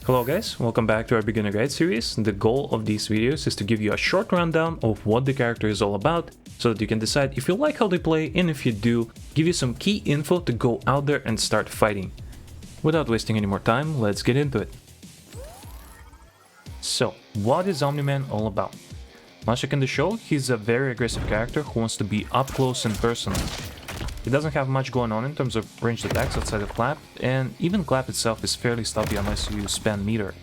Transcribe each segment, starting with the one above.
Hello guys, welcome back to our beginner guide series. The goal of these videos is to give you a short rundown of what the character is all about, so that you can decide if you like how they play, and if you do, give you some key info to go out there and start fighting. Without wasting any more time, let's get into it. So, what is Omni-Man all about? Much like in the show, he's a very aggressive character who wants to be up close and personal. He doesn't have much going on in terms of ranged attacks outside of Clap, and even Clap itself is fairly stuffy unless you spam meter.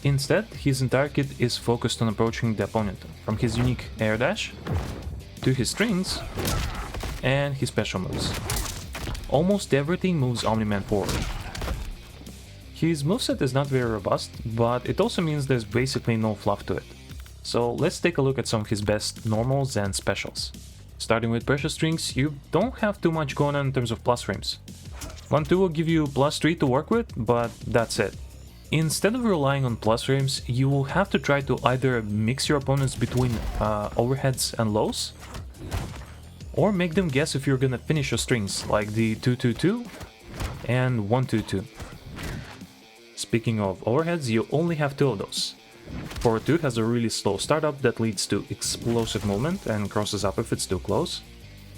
Instead, his entire kit is focused on approaching the opponent, from his unique air dash, to his strings, and his special moves. Almost everything moves Omni-Man forward. His moveset is not very robust, but it also means there's basically no fluff to it. So let's take a look at some of his best normals and specials. Starting with pressure strings, you don't have too much going on in terms of plus frames. 1-2 will give you +3 to work with, but that's it. Instead of relying on plus frames, you will have to try to either mix your opponents between overheads and lows, or make them guess if you're gonna finish your strings, like the 2-2-2 and 1-2-2. Speaking of overheads, you only have 2 of those. Forward 2 has a really slow startup that leads to explosive movement and crosses up if it's too close.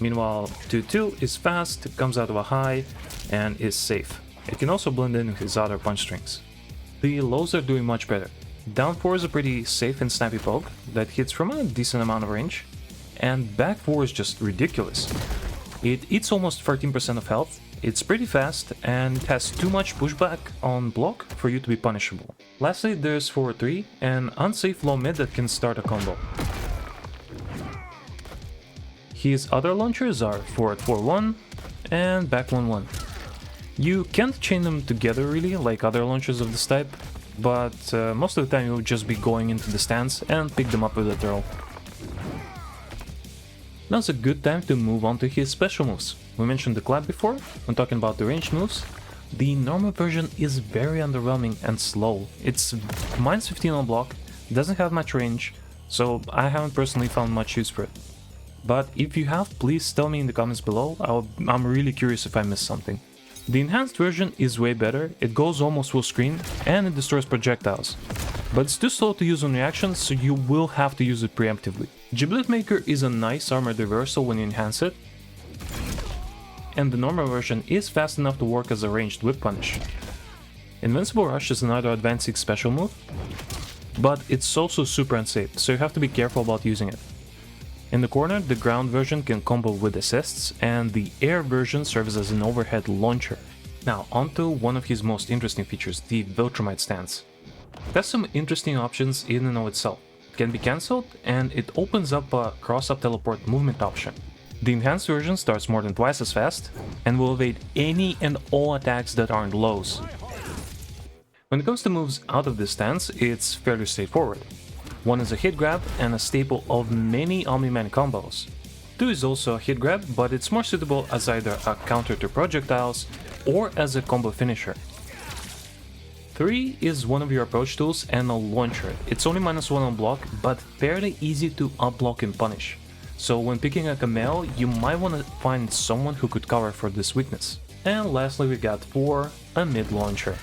Meanwhile, 2-2 is fast, comes out of a high, and is safe. It can also blend in with his other punch strings. The lows are doing much better. Down 4 is a pretty safe and snappy poke that hits from a decent amount of range, and back 4 is just ridiculous. It eats almost 13% of health, it's pretty fast, and it has too much pushback on block for you to be punishable. Lastly, there's forward 3, an unsafe low mid that can start a combo. His other launchers are forward 4-1 and back 1-1. You can't chain them together really, like other launchers of this type, but most of the time you'll just be going into the stance and pick them up with a throw. Now's a good time to move on to his special moves. We mentioned the clap before, when talking about the ranged moves. The normal version is very underwhelming and slow. It's -15 on block, doesn't have much range, so I haven't personally found much use for it. But if you have, please tell me in the comments below, I'm really curious if I missed something. The enhanced version is way better, it goes almost full screen, and it destroys projectiles. But it's too slow to use on reactions, so you will have to use it preemptively. Giblet Maker is a nice armored reversal when you enhance it, and the normal version is fast enough to work as a ranged whip punish. Invincible Rush is another advancing special move, but it's also super unsafe, so you have to be careful about using it. In the corner, the ground version can combo with assists, and the air version serves as an overhead launcher. Now onto one of his most interesting features, the Viltrumite stance. It has some interesting options in and of itself. It can be cancelled, and it opens up a cross-up teleport movement option. The enhanced version starts more than twice as fast, and will evade any and all attacks that aren't lows. When it comes to moves out of this stance, it's fairly straightforward. 1 is a hit grab and a staple of many Omni-Man combos. 2 is also a hit grab, but it's more suitable as either a counter to projectiles or as a combo finisher. 3 is one of your approach tools and a launcher. It's only -1 on block, but fairly easy to up-block and punish. So when picking a Camel, you might want to find someone who could cover for this weakness. And lastly we got 4, a mid launcher.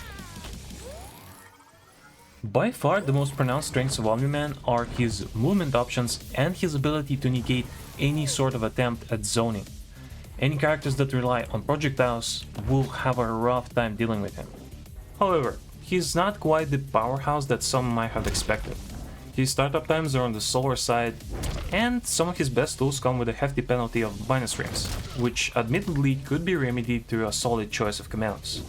By far the most pronounced strengths of Omni-Man are his movement options and his ability to negate any sort of attempt at zoning. Any characters that rely on projectiles will have a rough time dealing with him. However, he's not quite the powerhouse that some might have expected. His startup times are on the slower side, and some of his best tools come with a hefty penalty of minus frames, which admittedly could be remedied through a solid choice of commands.